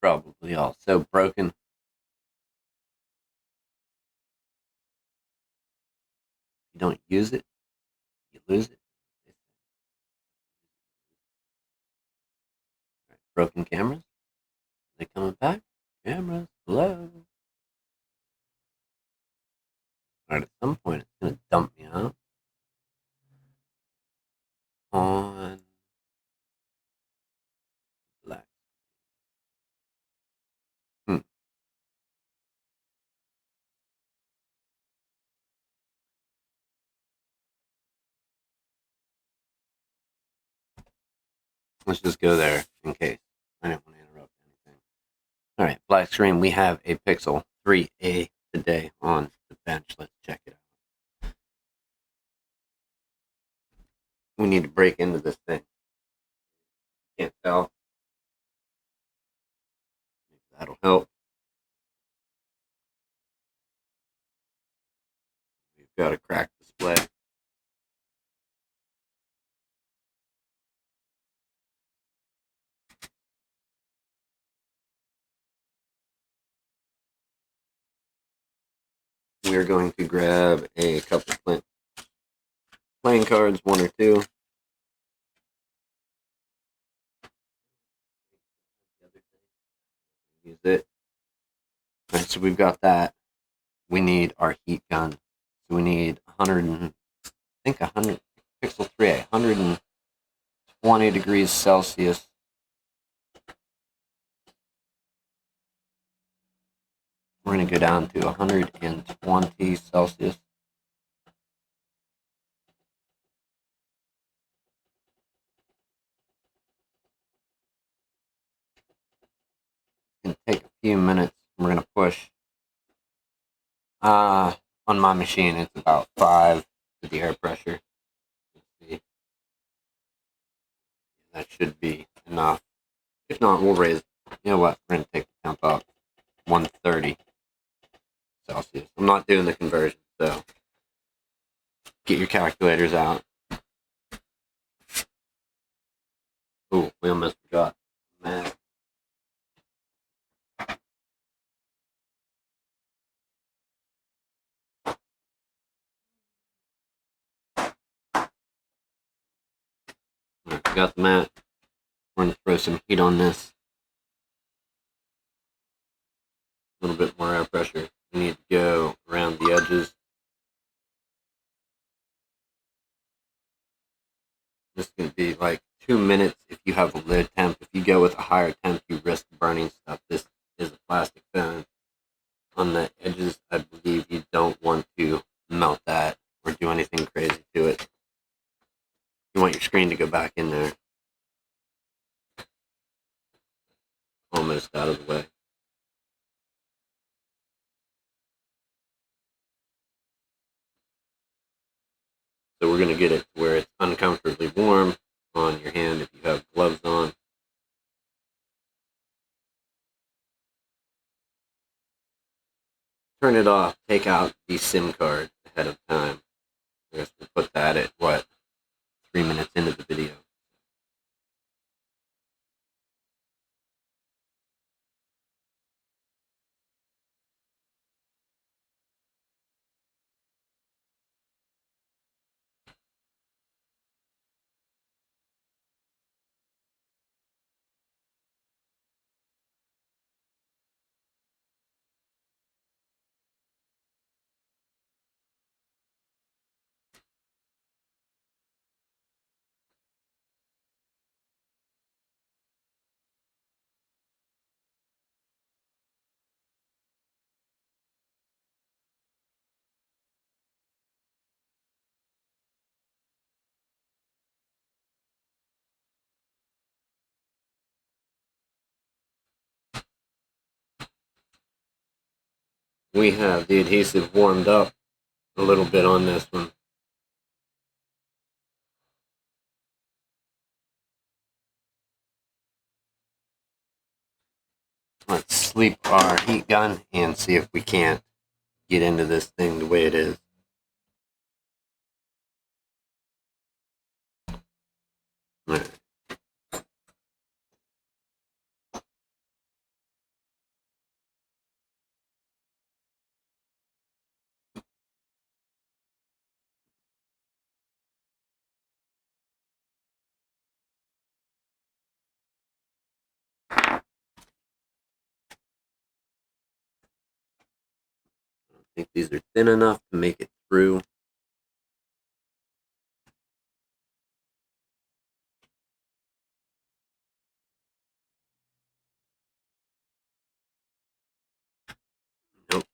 probably all so broken. You don't use it, you lose it. Right. Broken cameras? Are they coming back? Cameras, hello. Alright, at some point it's gonna dump me out on black. Hmm. Let's just go there in case. I didn't want to interrupt anything. Alright, black screen. We have a Pixel 3a today on the bench. Let's check it out. We need to break into this thing. Can't tell. That'll help. We've got a cracked display. We're going to grab a couple of playing cards, one or two. Use it. Alright, so we've got that. We need our heat gun. So we need 100, I think 100, Pixel 3a, 120 degrees Celsius. We're going to go down to 120 Celsius. It's going to take a few minutes. We're going to push. On my machine, it's about 5 for the air pressure. Let's see. That should be enough. If not, we'll raise. You know what? We're going to take the temp up. 130 Celsius. I'm not doing the conversion, so get your calculators out. Oh, we almost forgot. Man. Alright, got the mat. We're going to throw some heat on this. A little bit more air pressure. We need to go around the edges. This is going to be like 2 minutes if you have a lid temp. If you go with a higher temp, you risk burning stuff. This is a plastic phone. On the edges, I believe you don't want to melt that or do anything crazy to it. You want your screen to go back in there. Almost out of the way. So we're going to get it to where it's uncomfortably warm on your hand if you have gloves on. Turn it off. Take out the SIM card ahead of time. I guess we'll put that at, 3 minutes into the video. We have the adhesive warmed up a little bit on this one. Let's sleep our heat gun and see if we can't get into this thing the way it is. All right. think these are thin enough to make it through. Nope.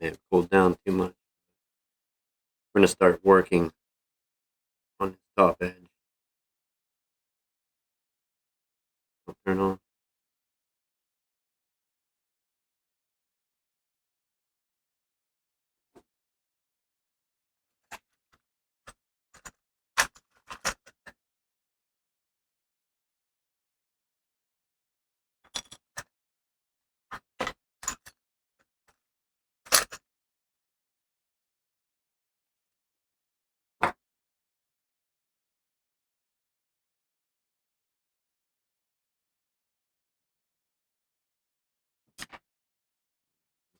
May have cooled down too much. We're going to start working on this top edge. I'll turn on.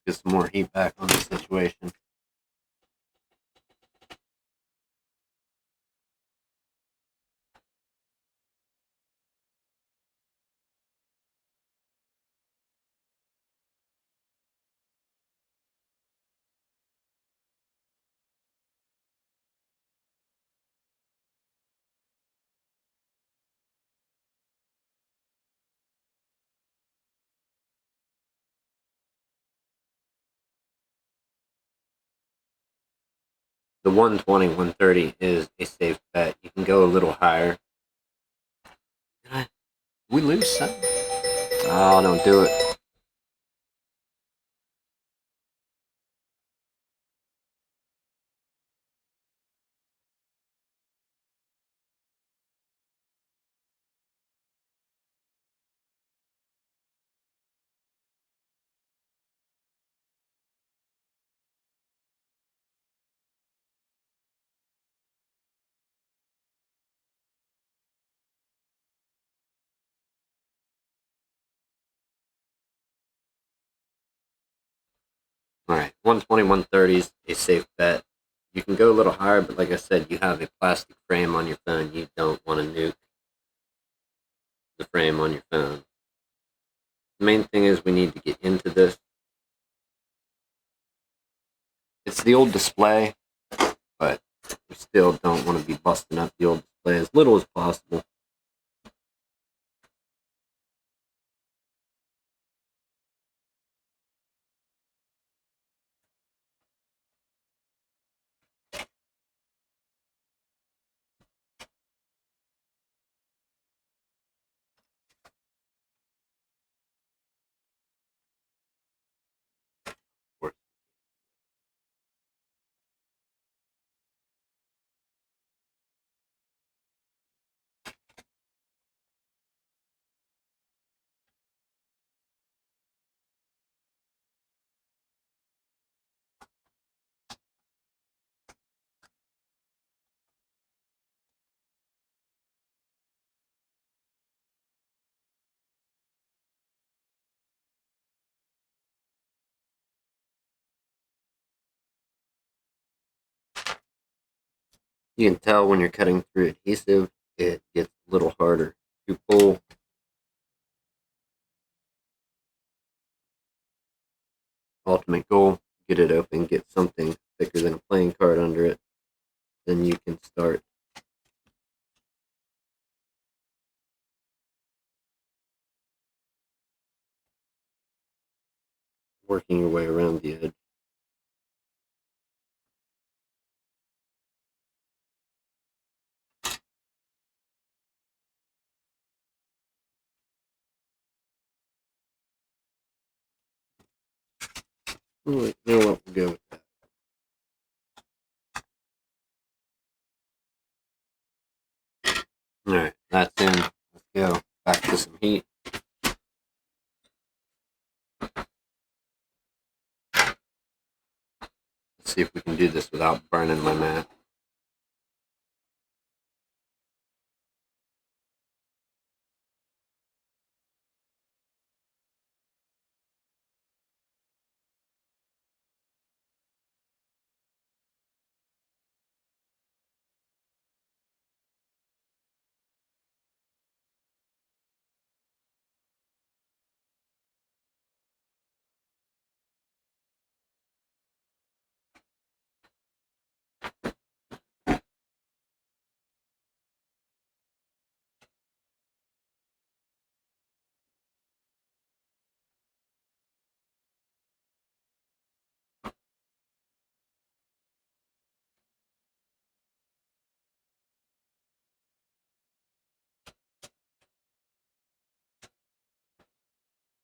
Get some more heat back on the situation. The 120, 130 is a safe bet. You can go a little higher. We lose some. Oh, don't do it. Alright, 120, 130 is a safe bet. You can go a little higher, but like I said, you have a plastic frame on your phone. You don't want to nuke the frame on your phone. The main thing is we need to get into this. It's the old display, but we still don't want to be busting up the old display as little as possible. You can tell when you're cutting through adhesive, it gets a little harder to pull. Ultimate goal, get it open, get something thicker than a playing card under it. Then you can start working your way around the edge. You know what? We'll go with that. Alright, that's in. Let's go back to some heat. Let's see if we can do this without burning my mat.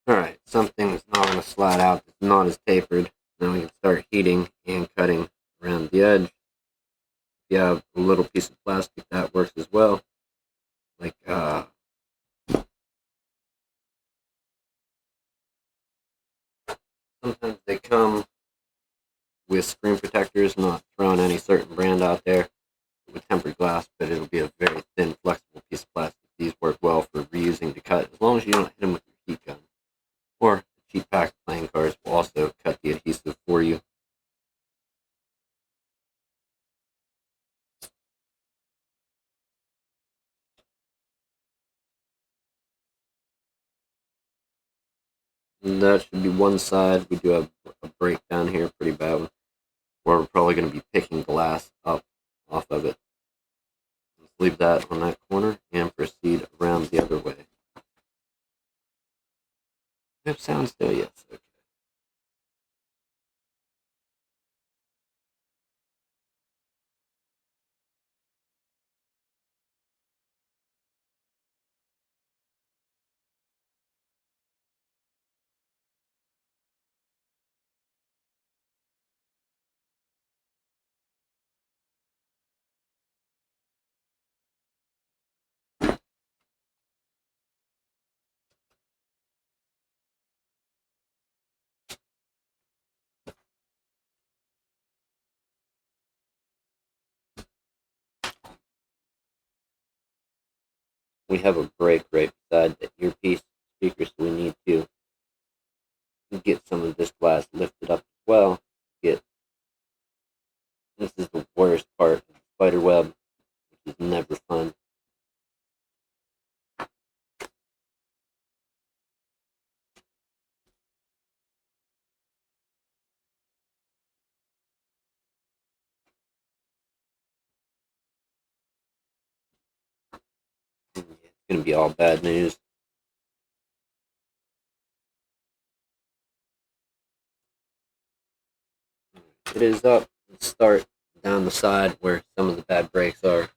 Alright, something that's not going to slide out, that's not as tapered. Now we can start heating and cutting around the edge. If you have a little piece of plastic, that works as well. Like, sometimes they come with screen protectors, not throwing any certain brand out there, with tempered glass, but it'll be a very thin, flexible piece of plastic. These work well for reusing to cut, as long as you don't hit them with your heat gun. Or cheap pack playing cards will also cut the adhesive for you. And that should be one side. We do have a break down here, pretty bad one, where we're probably going to be picking glass up off of it. Let's leave that on that corner and proceed around the other way. We have sound still, yes. Okay. We have a break right beside the earpiece speaker, so we need to get some of this glass lifted up as well. Get This is the worst part of the spider web, which is never fun. It's going to be all bad news. It is up. Let's start down the side where some of the bad breaks are.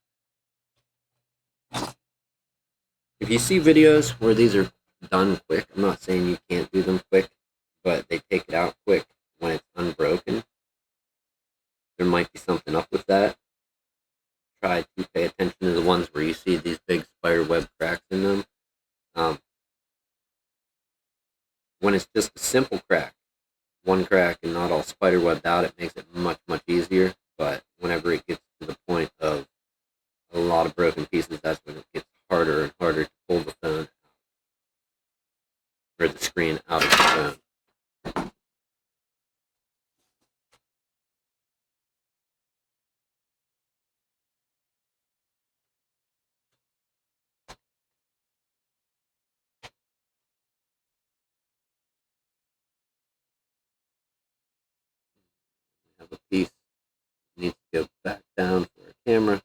If you see videos where these are done quick, I'm not saying you can't do them quick, but they take it out quick when it's unbroken. There might be something up with that. Try to pay attention to the ones where you see these big spider web cracks in them. When it's just a simple crack, one crack and not all spider webbed out, it makes it much, much easier. But whenever it gets to the point of a lot of broken pieces, that's when it gets harder and harder to pull the phone or the screen out of the phone. We have a piece that needs to go back down for a camera.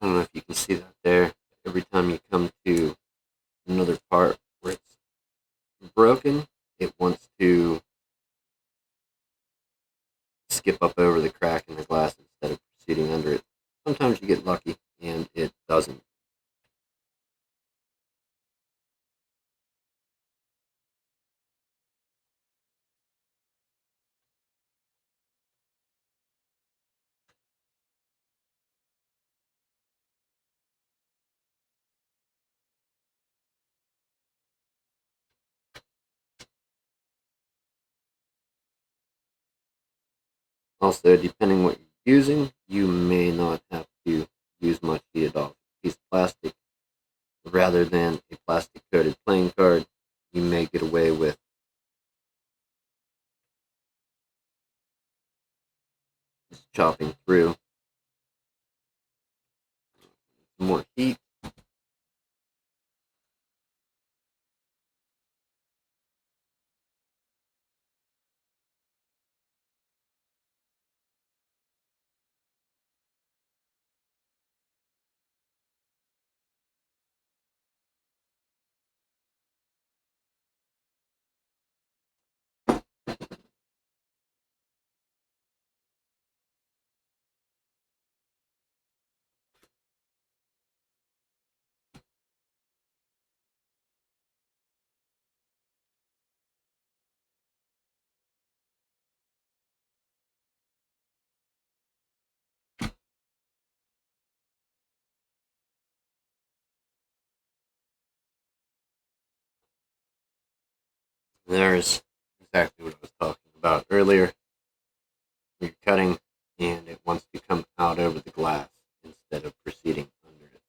I don't know if you can see that there. broken, it wants to skip up over the crack in the glass instead of proceeding under it. Sometimes you get lucky and it doesn't. Also, depending what you're using, you may not have to use much heat at all. Piece of plastic rather than a plastic coated playing card, you may get away with just chopping through. Some more heat. There's exactly what I was talking about earlier. You're cutting and it wants to come out over the glass instead of proceeding under it.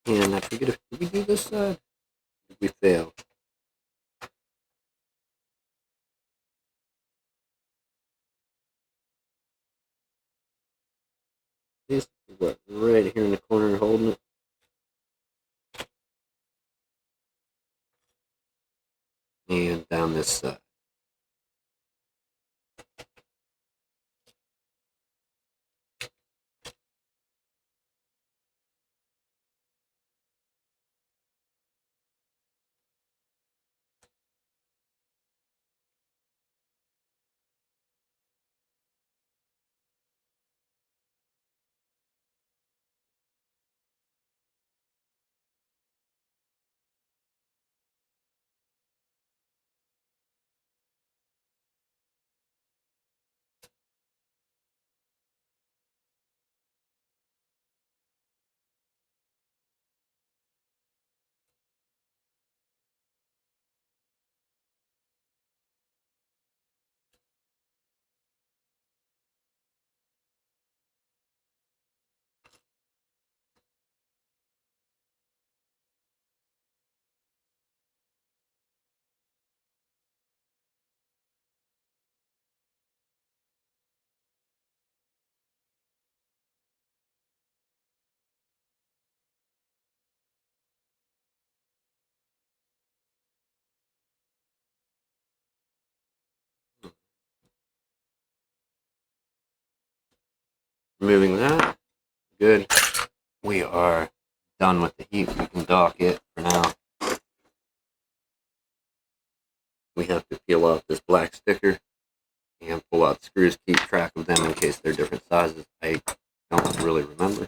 And I forget if did we do this side? Did we fail? This is what right here in the corner holding it. And down this side. Removing that. Good. We are done with the heat. We can dock it for now. We have to peel off this black sticker and pull out screws, keep track of them in case they're different sizes. I don't really remember.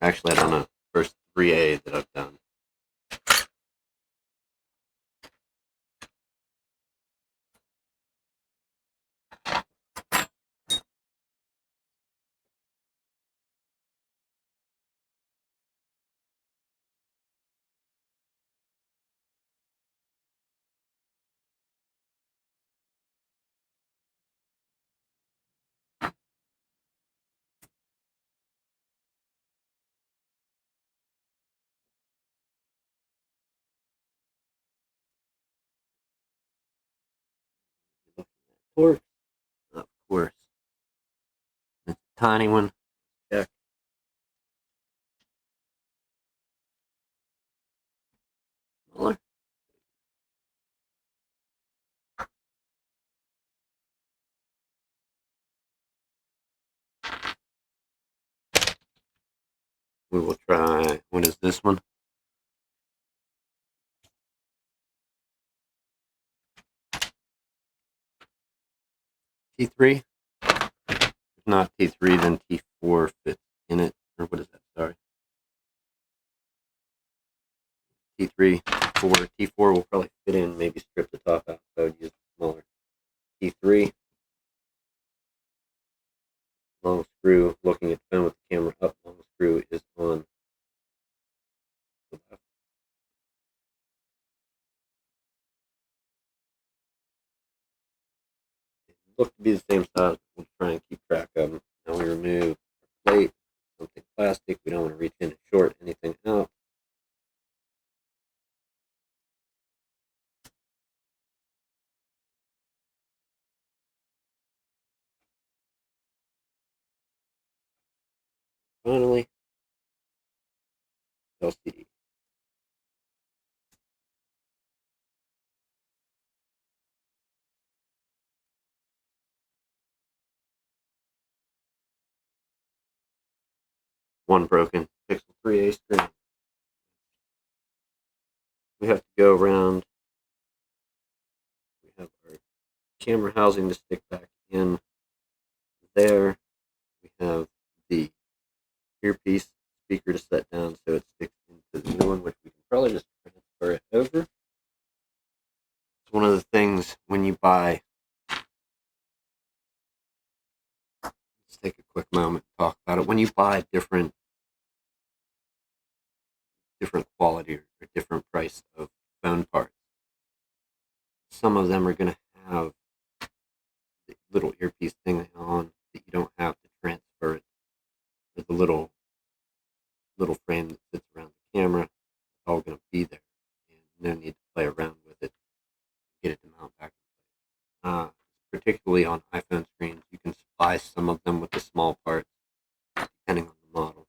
Actually, I don't know. First 3A that I've done. Torque, of course. It's a tiny one. Check. Smaller. We will try. What is this one? T3. If not T3, then T4 fits in it. Or what is that? Sorry. T3, T4. T4 will probably fit in, maybe strip the top out, so I would use smaller. T3, long screw, looking at the phone with the camera up, long screw is on the left. They look to be the same size, but we'll try and keep track of them. Now we remove our plate, something plastic, we don't want to reach in and short anything out. Finally, LCD. One broken Pixel 3A screen. We have to go around. We have our camera housing to stick back in there. We have the earpiece speaker to set down so it sticks into the new one, which we can probably just transfer it over. It's one of the things when you buy. Let's take a quick moment to talk about it. When you buy different quality or different price of phone parts, some of them are going to have the little earpiece thing on that you don't have to transfer it, or the little frame that sits around the camera. It's all going to be there, and no need to play around with it, get it to mount back. Particularly on iPhone screens, you can supply some of them with the small parts, depending on the model.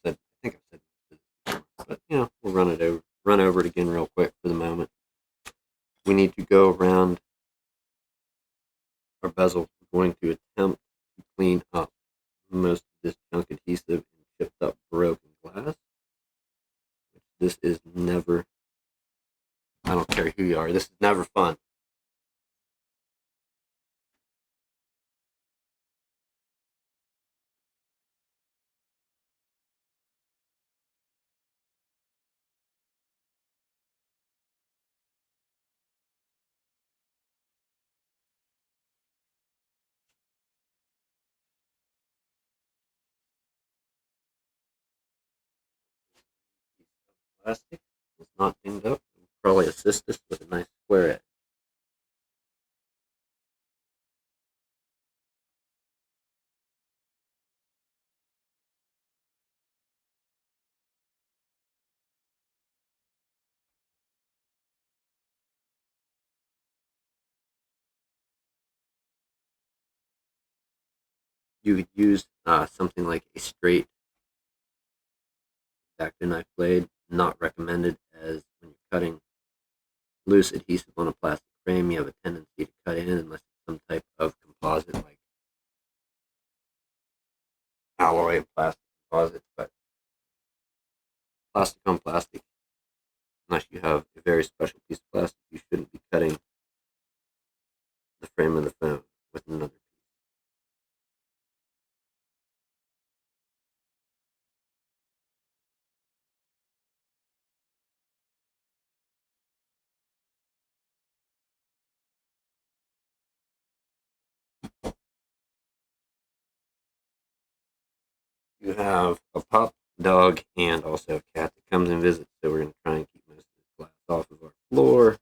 I think I've said this before, but we'll run over it again real quick for the moment. We need to go around our bezel. We're going to attempt to clean up most of this junk adhesive and chipped up broken glass. This is never, I don't care who you are, this is never fun. Plastic is not dinged up. It will probably assist us with a nice square edge. You could use something like a straight X-Acto knife blade. Not recommended, as when you're cutting loose adhesive on a plastic frame, you have a tendency to cut in unless it's some type of composite like alloy and plastic composite, but plastic on plastic, unless you have a very special piece of plastic, you shouldn't be cutting the frame of the phone with another piece. You have a pup, dog, and also a cat that comes and visits, so we're going to try and keep most of this glass off of our floor.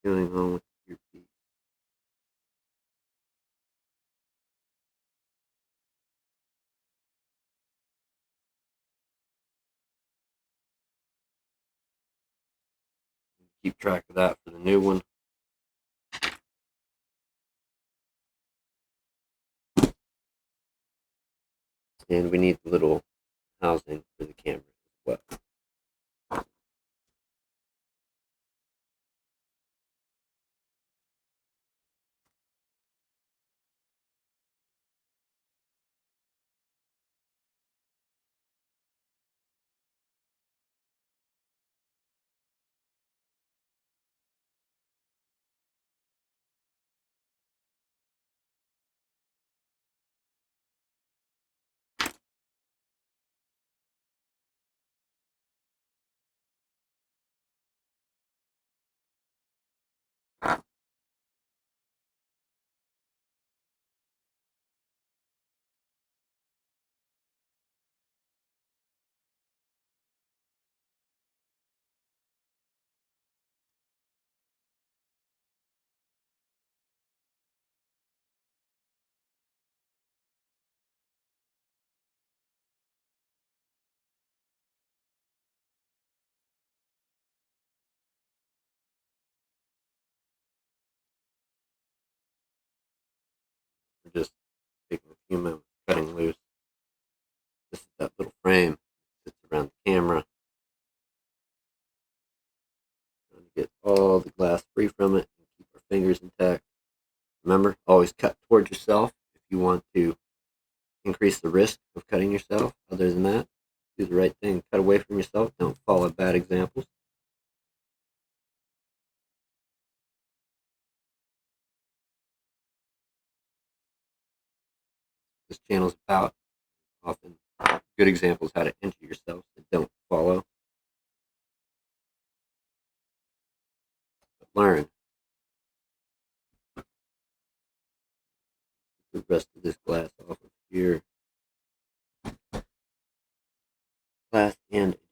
Going on with your piece. Keep track of that for the new one. And we need the little housing for the camera as well. We're just taking a few moments cutting loose. This is that little frame that sits around the camera. Trying to get all the glass free from it and keep our fingers intact. Remember, always cut towards yourself if you want to increase the risk of cutting yourself. Other than that, do the right thing. Cut away from yourself. Don't follow bad examples. This channel is about often good examples how to injure yourself that don't follow, but learn. The rest of this glass off of here. Glass and adhesive.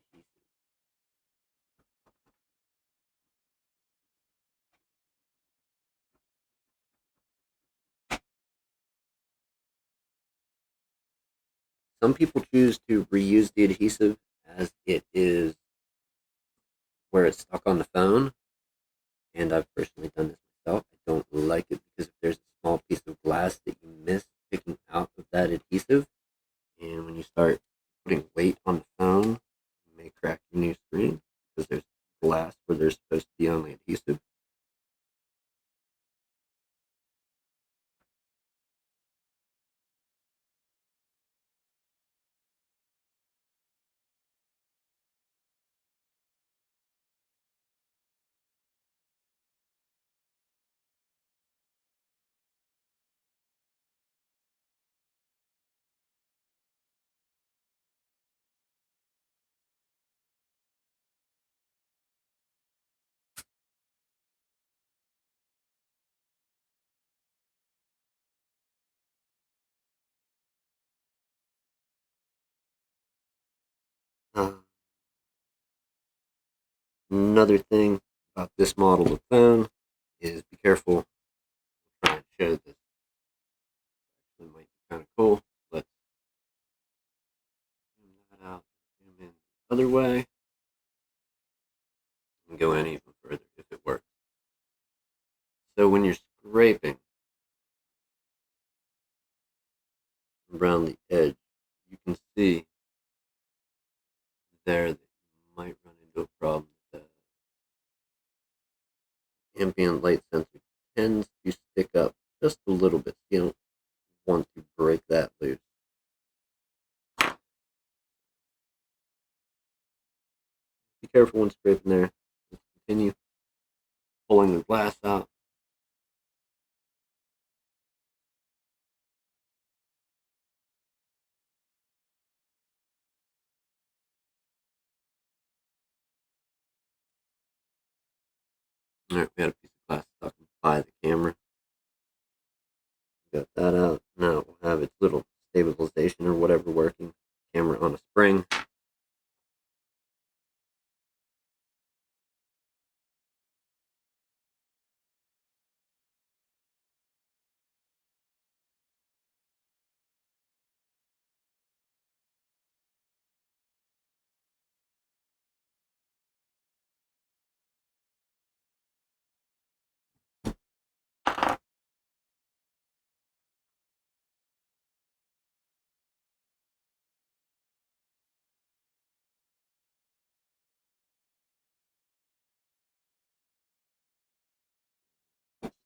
Some people choose to reuse the adhesive as it is where it's stuck on the phone, and I've personally done this myself. I don't like it because if there's a small piece of glass that you miss picking out of that adhesive, and when you start putting weight on the phone, you may crack your new screen because there's glass where there's supposed to be only adhesive. Uh, Another thing about this model of phone is be careful. I'll try and show this. It might be kind of cool. Let's zoom that out. Zoom in other way and go in even further if it works. So when you're scraping around the edge, you can see there that you might run into a problem. The ambient light sensor tends to stick up just a little bit. So you don't want to break that loose. Be careful when scraping there. Let's continue pulling the glass out. Alright, we had a piece of glass stuck by the camera. Got that out. Now it will have its little stabilization or whatever working. Camera on a spring.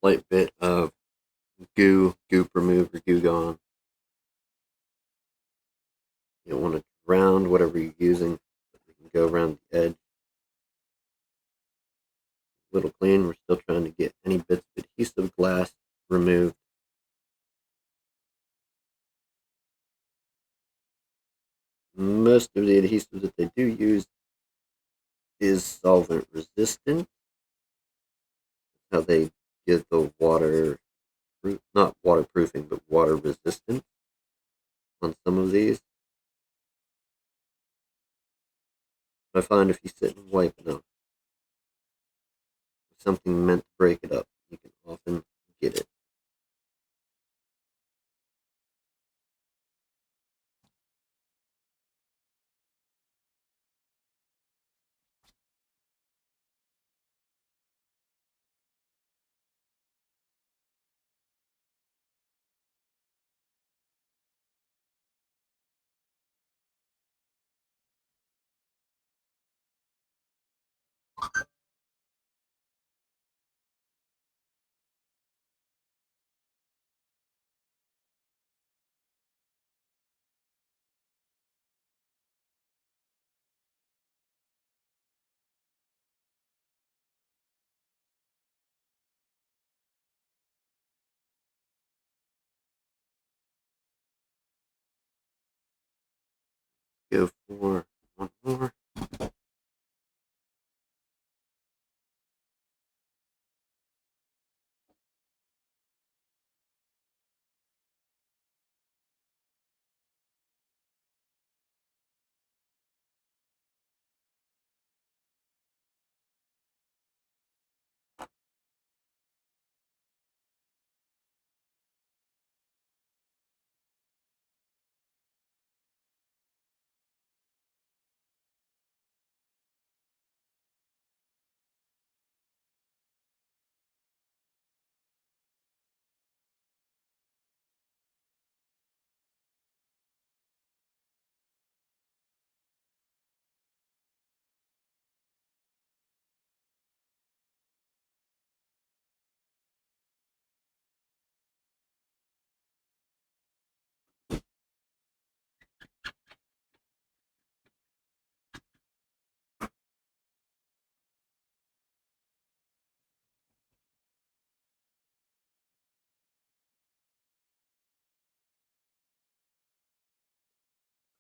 Slight bit of goop removed or goo gone. You don't want to round whatever you're using. You can go around the edge. A little clean. We're still trying to get any bits of adhesive glass removed. Most of the adhesive that they do use is solvent resistant. That's how they get the water, not waterproofing, but water resistant on some of these. I find if you sit and wipe enough, something meant to break it up, you can often get it. Go for one more.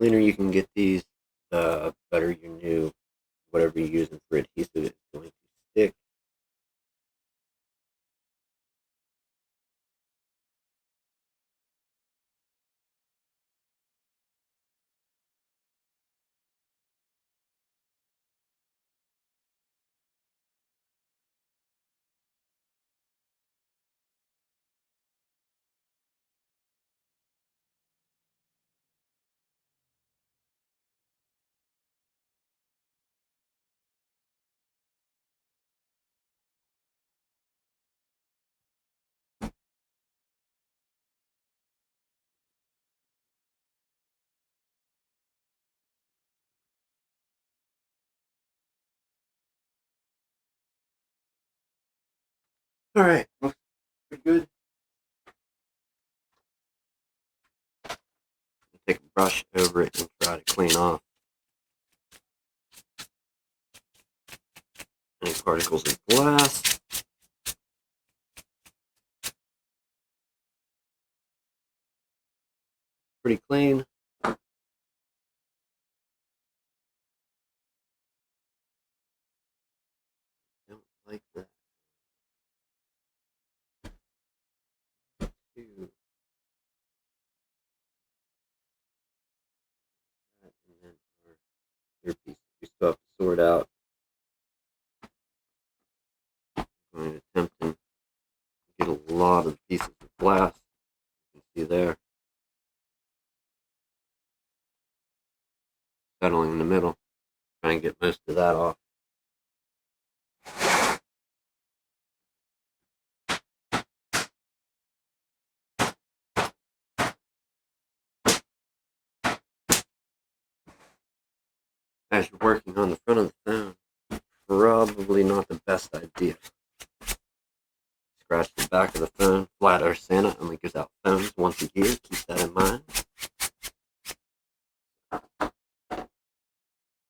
Cleaner you can get these, the better your new whatever you're using for adhesive is going to stick. Alright, looks pretty good. Take a brush over it and try to clean off any particles of glass. Pretty clean. Don't like that. Two. That, and then our earpiece. We still have to sort out. I'm going to attempt and get a lot of pieces of glass. You can see there. Settling in the middle. Try and get most of that off. As you're working on the front of the phone, probably not the best idea. Scratch the back of the phone. Flat Earth Santa only gives out phones once a year. Keep that in mind.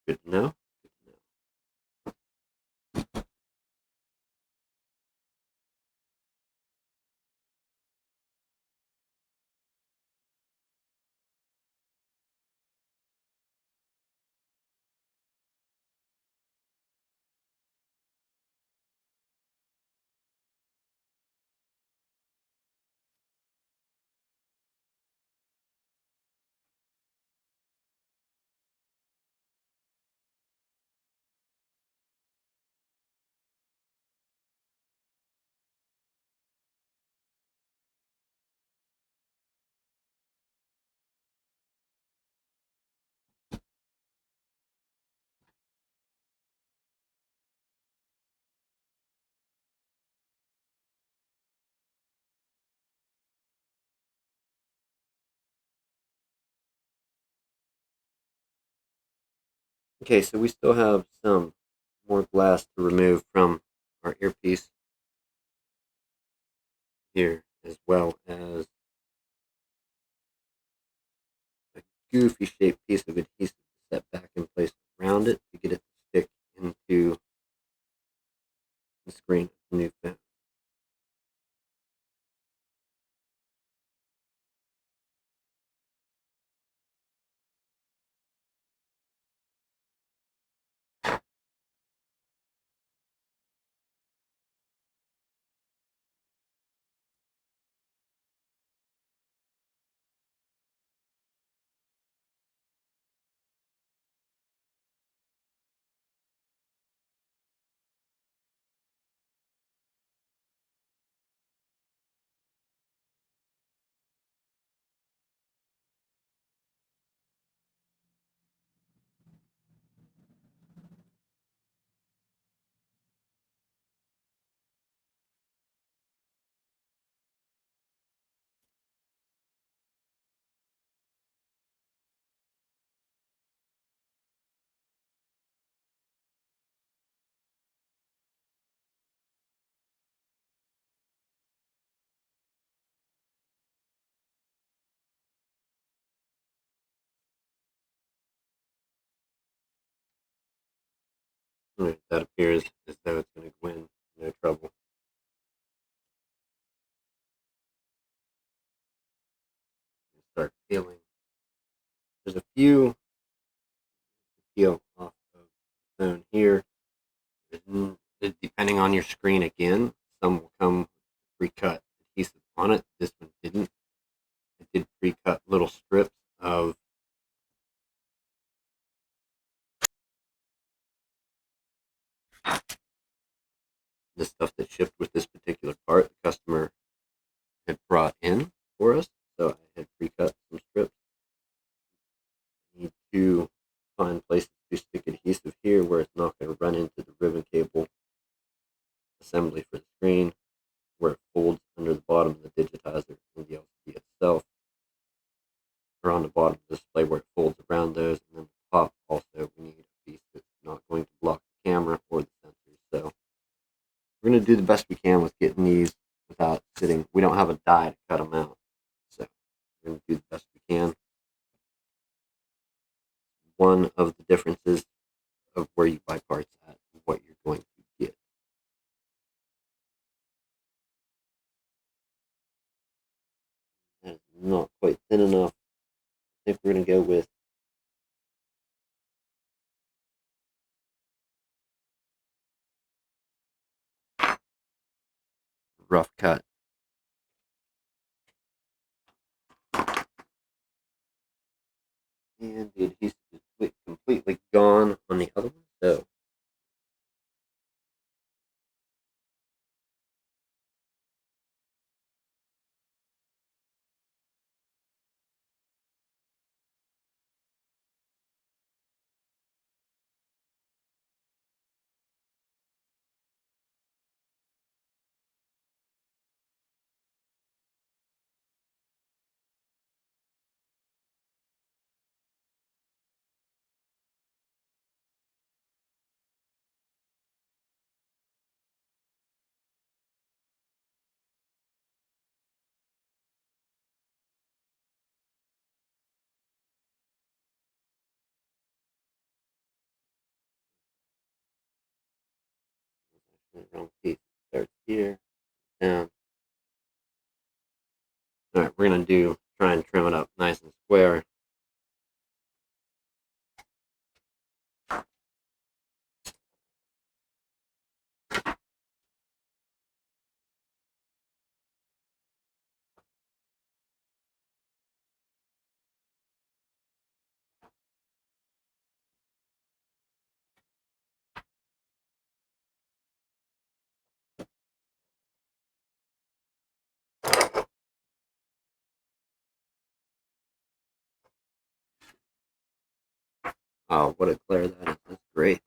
Good to know. Good to know. Okay, so we still have some more glass to remove from our earpiece here, as well as a goofy shaped piece of adhesive set back in place around it to get it to stick into the screen of the new phone. Alright, that appears as though it's going to go in, no trouble. Start peeling. There's a few to peel off of the phone here. Depending on your screen again, some will come pre-cut adhesive on it. This one didn't. It did pre-cut little strips of the stuff that shipped with this particular part. The customer had brought in for us, so I had pre-cut some strips. I need to find places to stick adhesive here where it's not going to run into the ribbon cable assembly for the screen, where it folds under the bottom of the digitizer and the LCD itself, or on the bottom of the display where it folds around those, and then the top also we need a piece that's not going to block the camera or the sensors. So we're going to do the best we can with getting these without sitting. We don't have a die to cut them out, so we're going to do the best we can. One of the differences of where you buy parts at and what you're going to get. That is not quite thin enough. I think we're going to go with rough cut. And the adhesive is completely gone on the other one, so the wrong piece starts here, down. All right, we're going to try and trim it up nice and square. Oh, what a glare that is. That's great.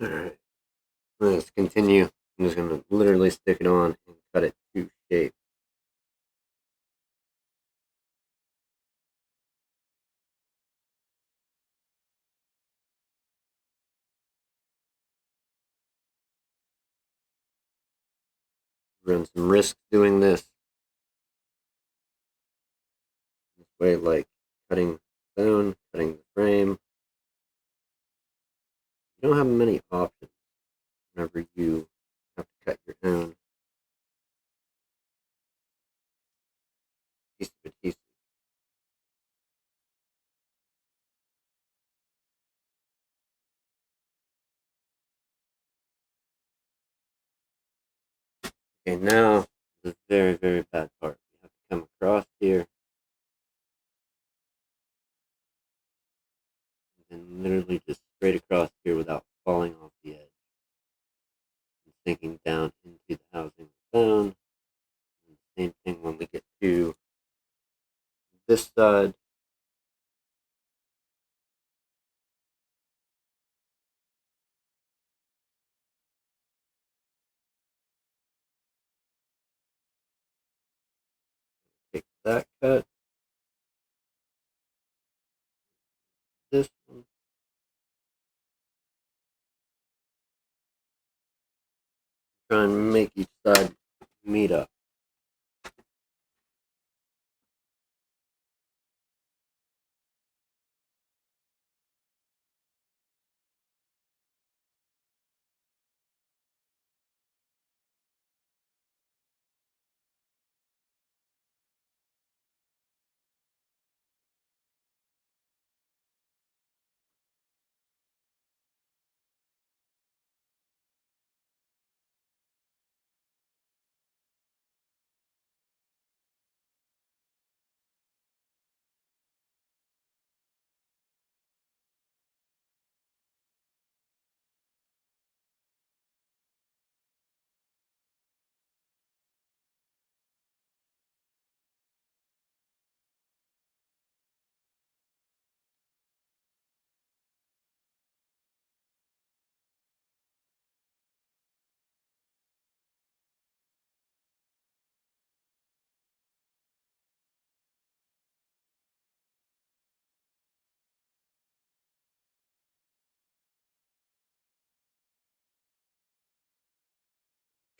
All right, let's continue I'm just going to literally stick it on and cut it to shape. Run some risks doing this way, like cutting bone, cutting the frame. You don't have many options whenever you have to cut your own piece of adhesive. Okay, now the very, very bad part. We have to come across here and literally just straight across here without falling off the edge and sinking down into the housing of the bone. And same thing when we get to this side. Take that cut, this one, try and make each side meet up.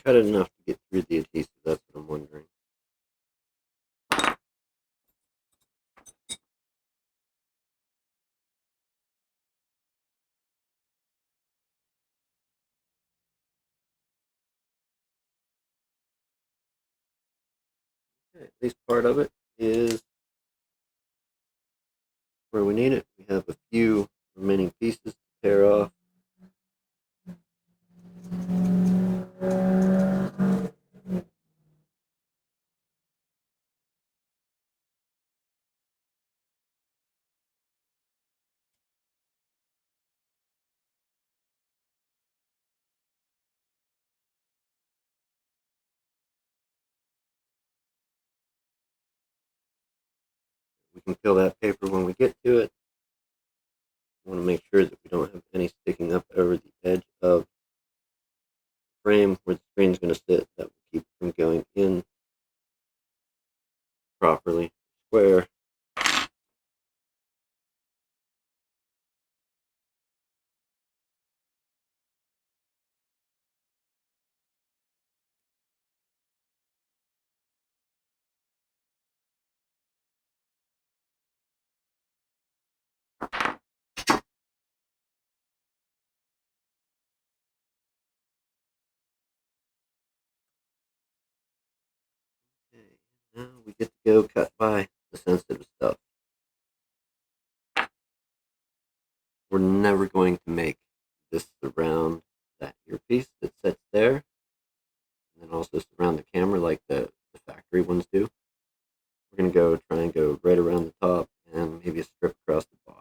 Cut it enough to get through the adhesive, that's what I'm wondering. Okay, at least part of it is where we need it. We have a few remaining pieces to tear off. We can peel that paper when we get to it. We want to make sure that we don't have any sticking up over the edge of the frame where the screen is going to sit. That will keep it from going in properly, square. Okay, now we get to go cut by the sensitive stuff. We're never going to make this surround that earpiece that sits there, and then also surround the camera like the factory ones do. We're going to go try and go right around the top and maybe a strip across the bottom.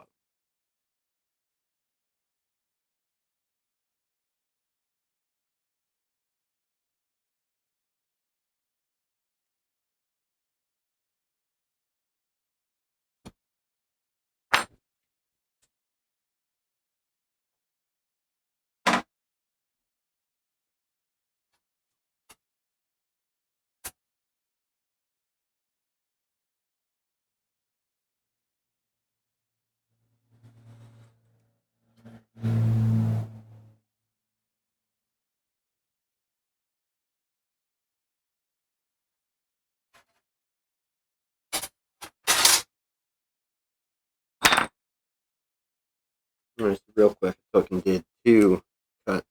Alright, so real quick, I fucking did 2 cuts.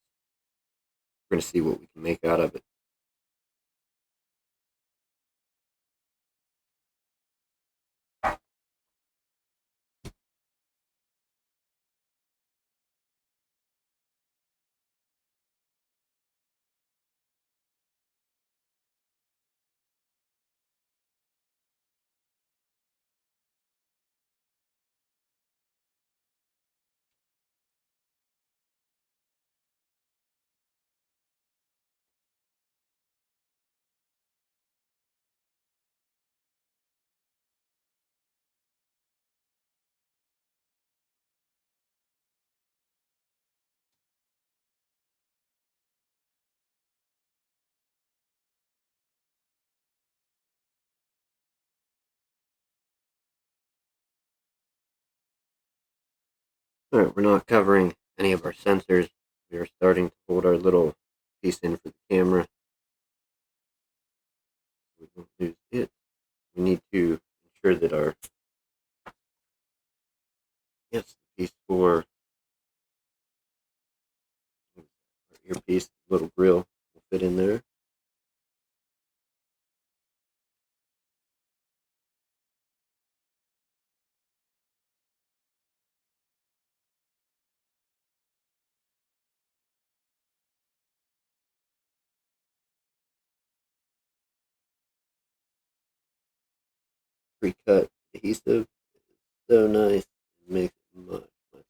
We're gonna see what we can make out of it. Alright, we're not covering any of our sensors. We are starting to hold our little piece in for the camera. We won't lose it. We need to ensure that our piece for our earpiece, little grill, will fit in there. Pre-cut adhesive is so nice. It makes it much easier.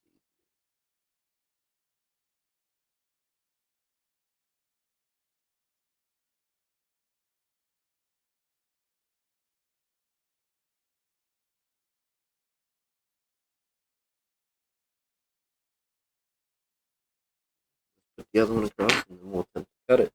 Put the other one across and then we'll attempt to cut it.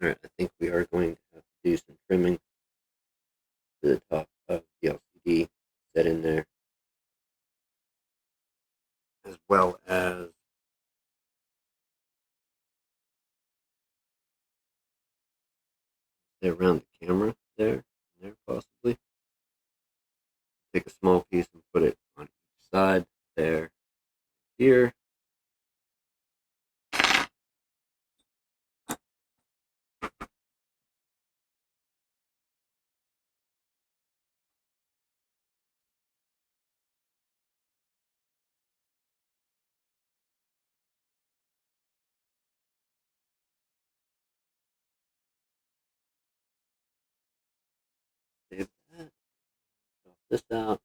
Alright, I think we are going to have to do some trimming to the top of the LCD set in there, as well as around the camera there possibly. Take a small piece and put it on each side there, here. Save that. Chop this out.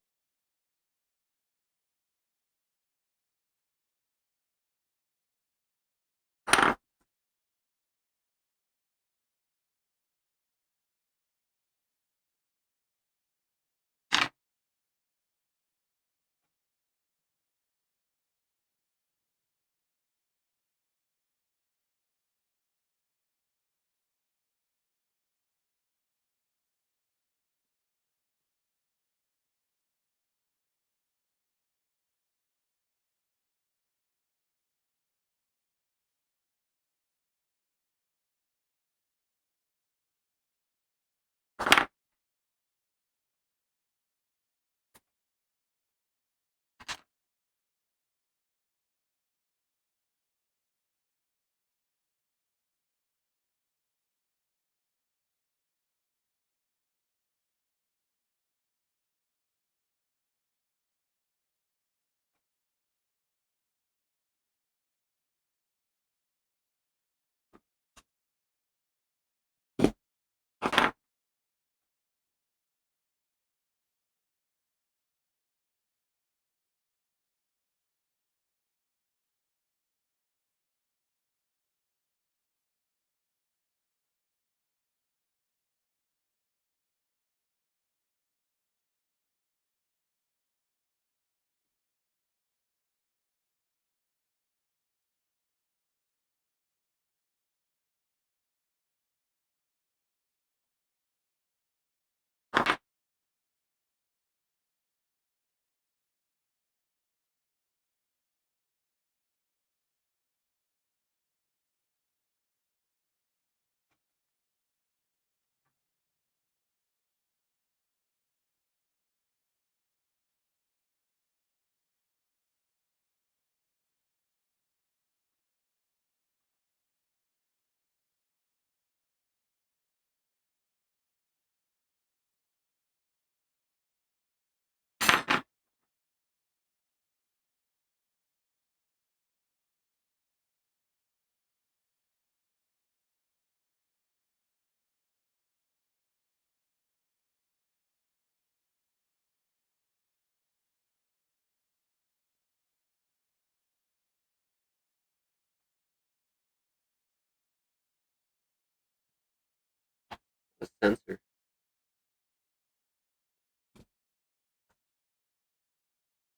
a sensor.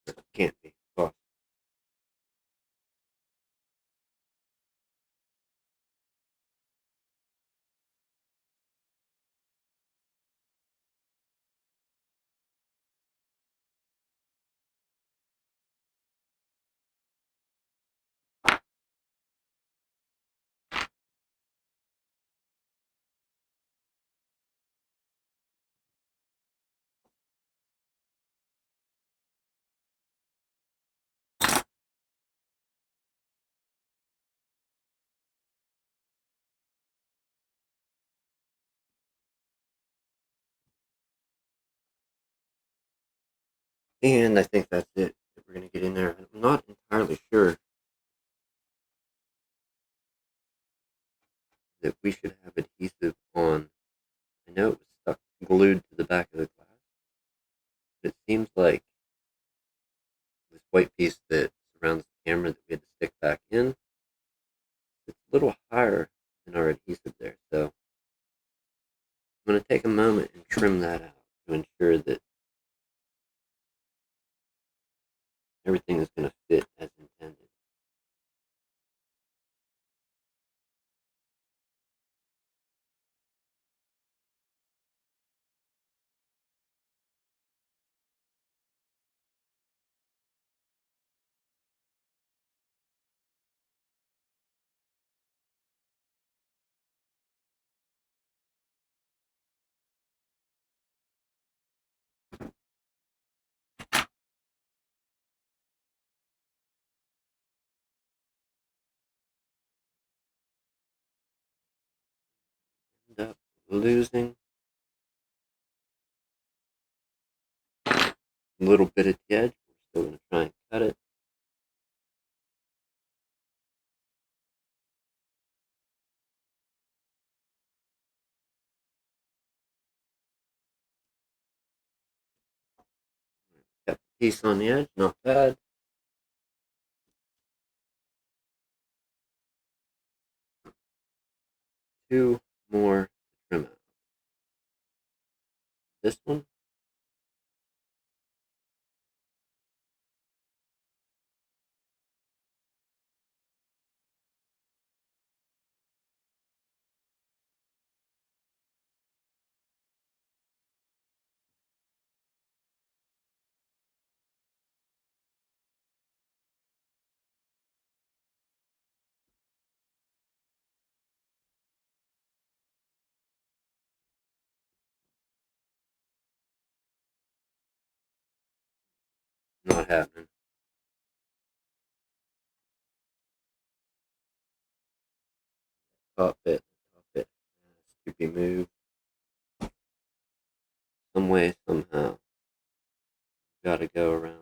It can't be. Oh, and I think that's it that we're going to get in there. I'm not entirely sure that we should have adhesive on. I know it was stuck glued to the back of the glass, but it seems like this white piece that surrounds the camera that we had to stick back in, it's a little higher than our adhesive there. So I'm going to take a moment and trim that out to ensure that everything is going to fit as intended. End up losing a little bit at the edge. We're still going to try and cut it. Got the piece on the edge, not bad. Two more to trim out. This one, not happening. Top bit has to be moved some way, somehow. Got to go around it.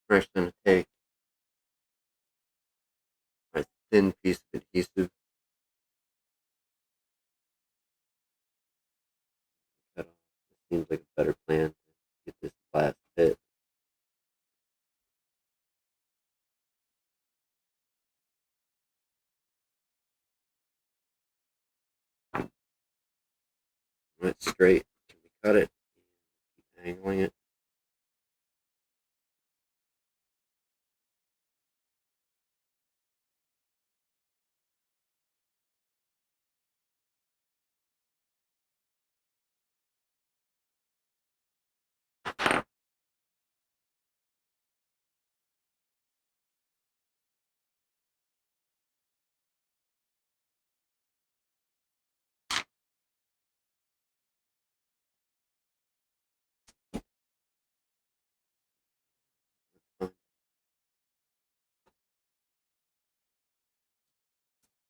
First, I'm going to take my thin piece of adhesive, cut off. It seems like a better plan to get this last bit. When it's straight, we cut it, keep angling it.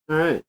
All right.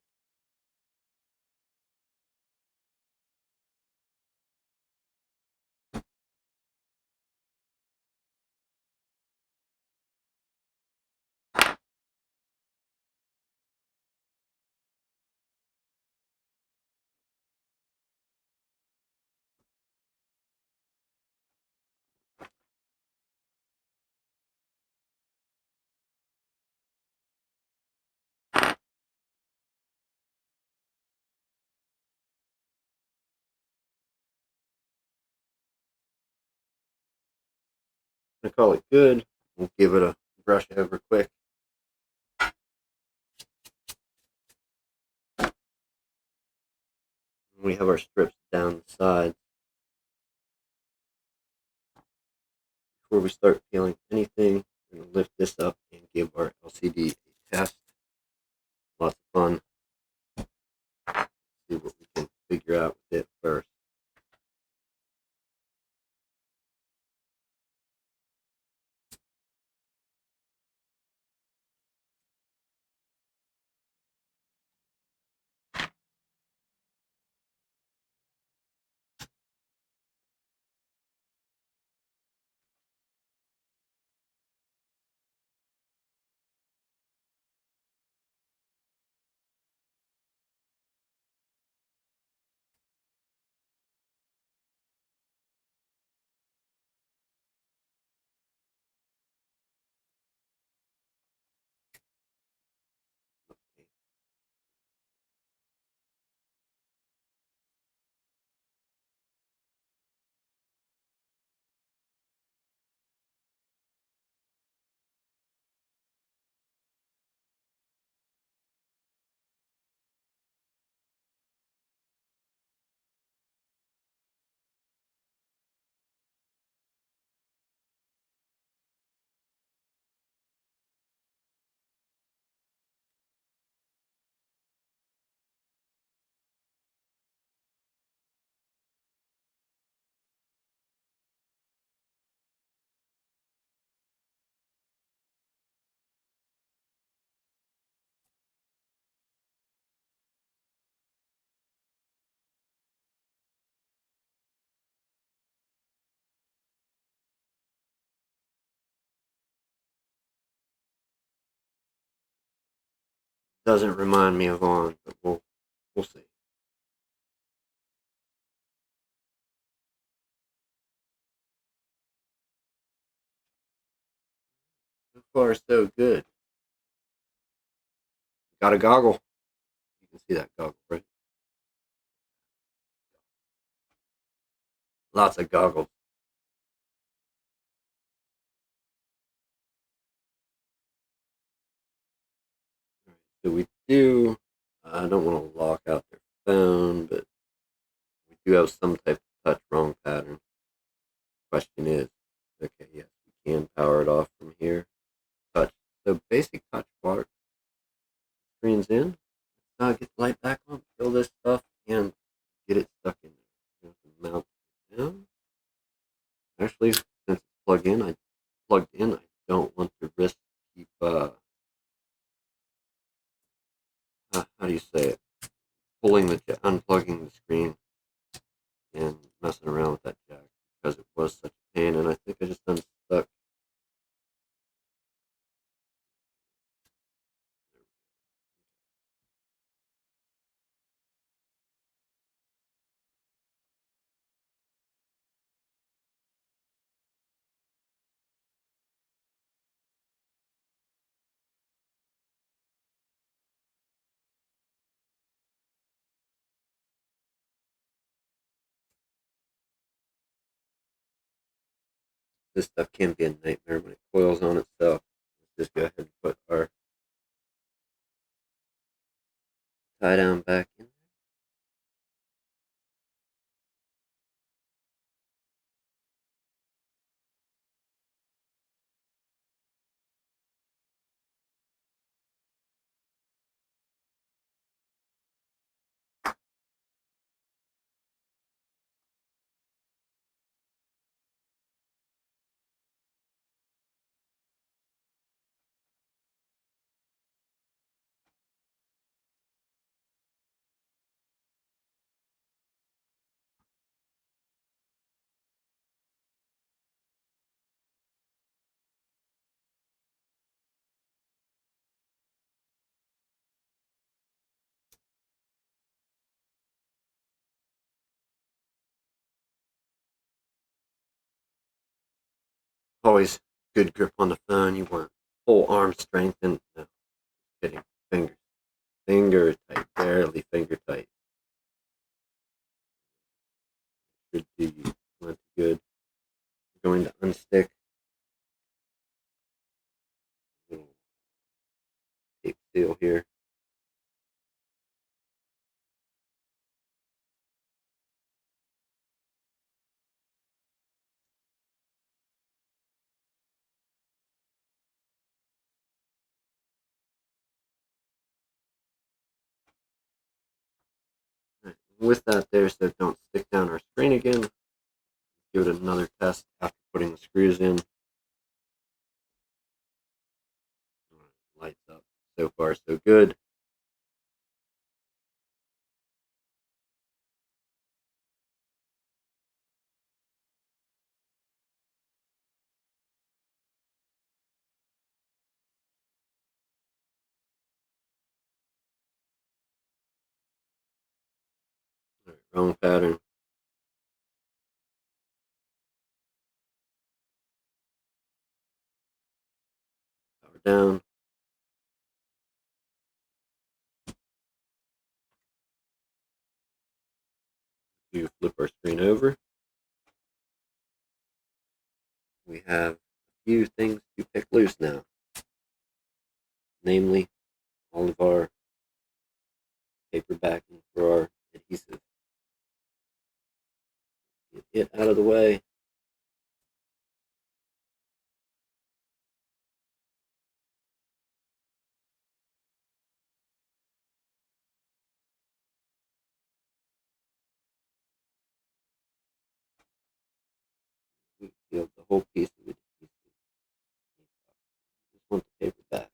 I call it good. We'll give it a brush over quick. We have our strips down the side. Before we start peeling anything, we're going to lift this up and give our LCD a test. Lots of fun. See what we can figure out with it first. Doesn't remind me of on, but we'll see. So far, so good. Got a goggle. You can see that goggle, right? Lots of goggles. All right, so we do. I don't want to lock out their phone, but we do have some type of touch wrong pattern. Question is, okay, yes, we can power it off from here. Touch. So basic touch water. Screen's in. Get the light back on. Peel this stuff and get it stuck in there. Mount it down. Actually, since it's plugged in. I don't want to risk keep how do you say it? Pulling unplugging the screen and messing around with that jack because it was such a pain, and I think I just unstuck. This stuff can be a nightmare when it coils on itself. Let's just go ahead and put our tie down back in. always good grip on the phone. You want full arm strength and no, kidding. Finger tight, barely finger tight. Should do you plenty good. We're going to unstick a little tape seal here. Right. With that there, so don't stick down our screen again. Give it another test after putting the screws in. Lights up. So far, so good. All right, wrong pattern. Power down. To flip our screen over. We have a few things to pick loose now. Namely, all of our paper backing for our adhesive. Get it out of the way. We peeled the whole piece of adhesive. Just want the paper back.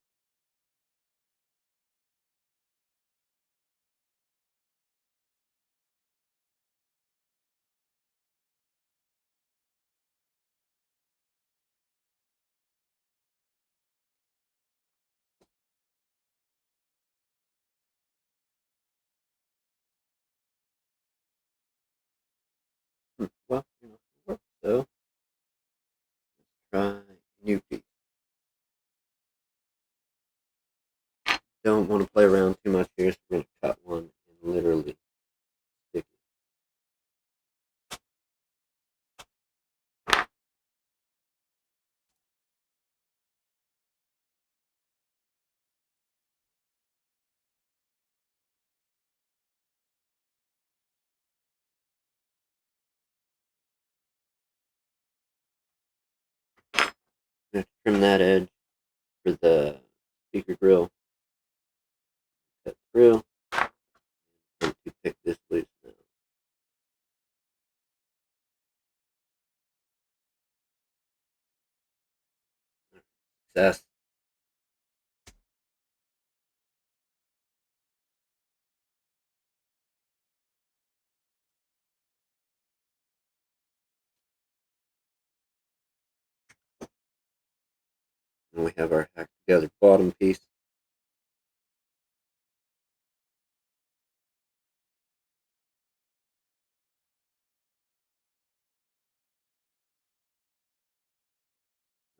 Well, it works. So let's try a new piece. Don't want to play around too much here, so we're going to cut one and literally stick it. I'm going to trim that edge for the speaker grill. Cut through. And to pick this loose now. Success. And we have our hacked together bottom piece.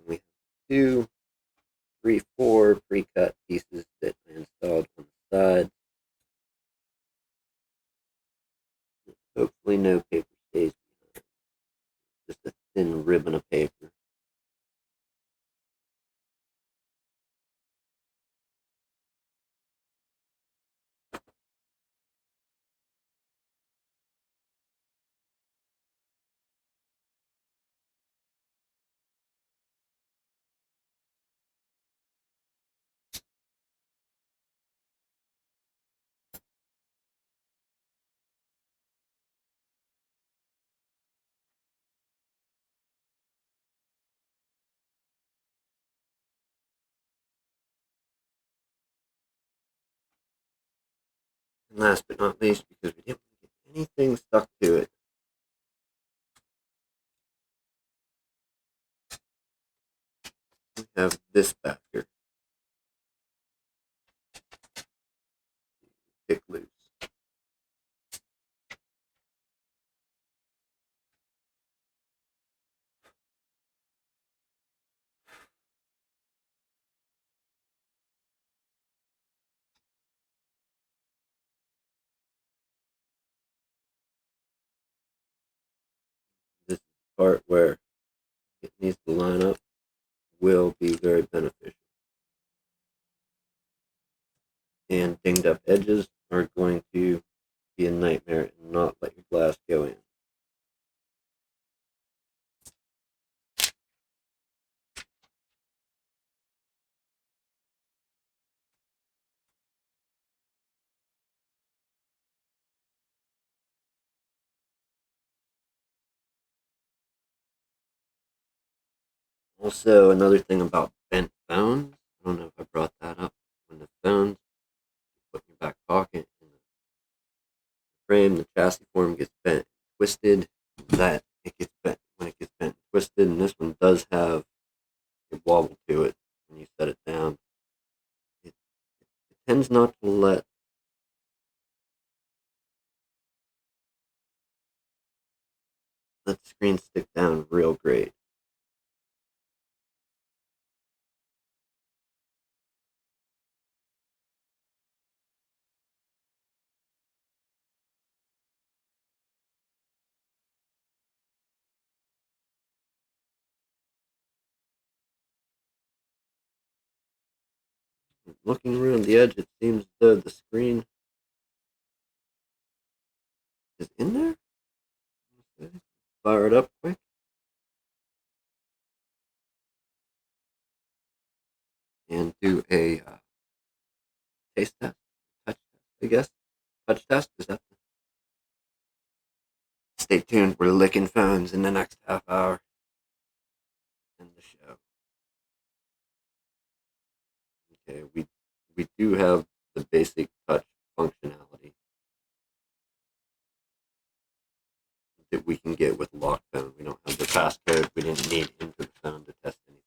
And we have 2, 3, 4 pre-cut pieces that I installed on the side. Hopefully no paper stays behind. Just a thin ribbon of paper. And last but not least, because we didn't get anything stuck to it, we have this backer. Pick loose. part where it needs to line up will be very beneficial. And dinged up edges are going to be a nightmare and not let your glass go in. Also, another thing about bent phones, I don't know if I brought that up. When the phones you put in your back pocket and the frame, the chassis form gets bent, twisted, that it gets bent when it gets bent, twisted, and this one does have a wobble to it when you set it down. It tends not to let the screen stick down real great. Looking around the edge, it seems though the screen is in there. Fire it up quick. And do a taste test, touch test, I guess. Touch test, is that? Stay tuned, we're licking phones in the next half hour. End the show. Okay, we do have the basic touch functionality that we can get with lock phone. We don't have the passcode. We didn't need into the phone to test anything.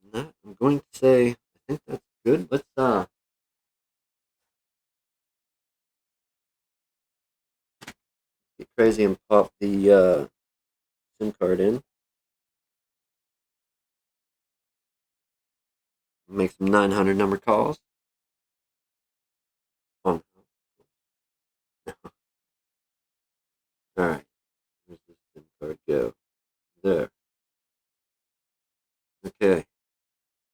And that, I'm going to say, I think that's good. Let's get crazy and pop the SIM card in. Make some 900 number calls. Oh, all right. Where's this SIM card go? There. Okay.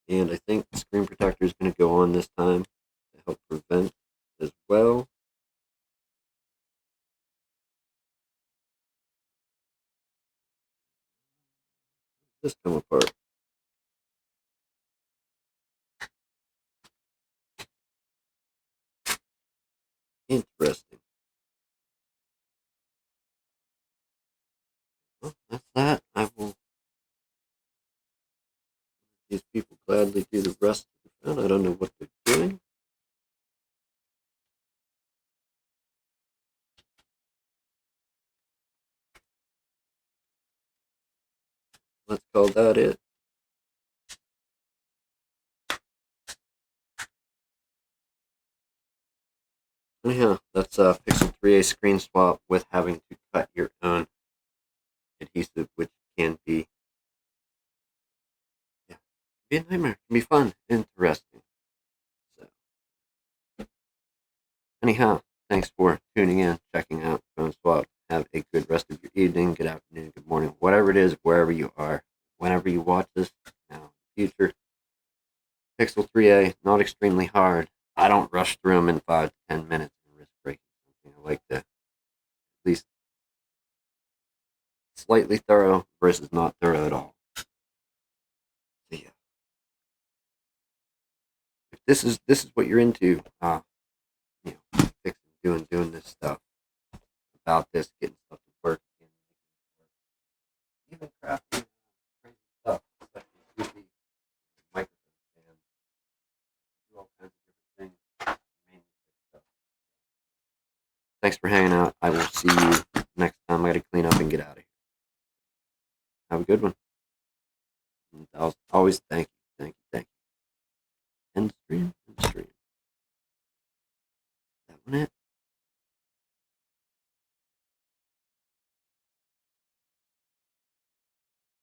And I think the screen protector is going to go on this time to help prevent as well. This come apart. Interesting. Well, that's that. I will. These people gladly do the rest of the phone. I don't know what they're doing. Let's call that it. Anyhow, that's Pixel 3a screen swap with having to cut your own adhesive, which can be, yeah, be a nightmare. Can be fun, interesting. So, anyhow, thanks for tuning in, checking out Phone Swap. Have a good rest of your evening, good afternoon, good morning, whatever it is, wherever you are, whenever you watch this now in the future. Pixel 3a, not extremely hard. I don't rush through them in 5 to 10 minutes and risk breaking something. I like to at least slightly thorough versus not thorough at all. So yeah, if this is what you're into, fixing, doing this stuff about this, getting stuff to work, even crafting crazy stuff, such as USB microphone stand, do all kinds of different things, mainly fix stuff. Thanks for hanging out. I will see you next time. I got to clean up and get out of here. Have a good one. And I'll always thank you.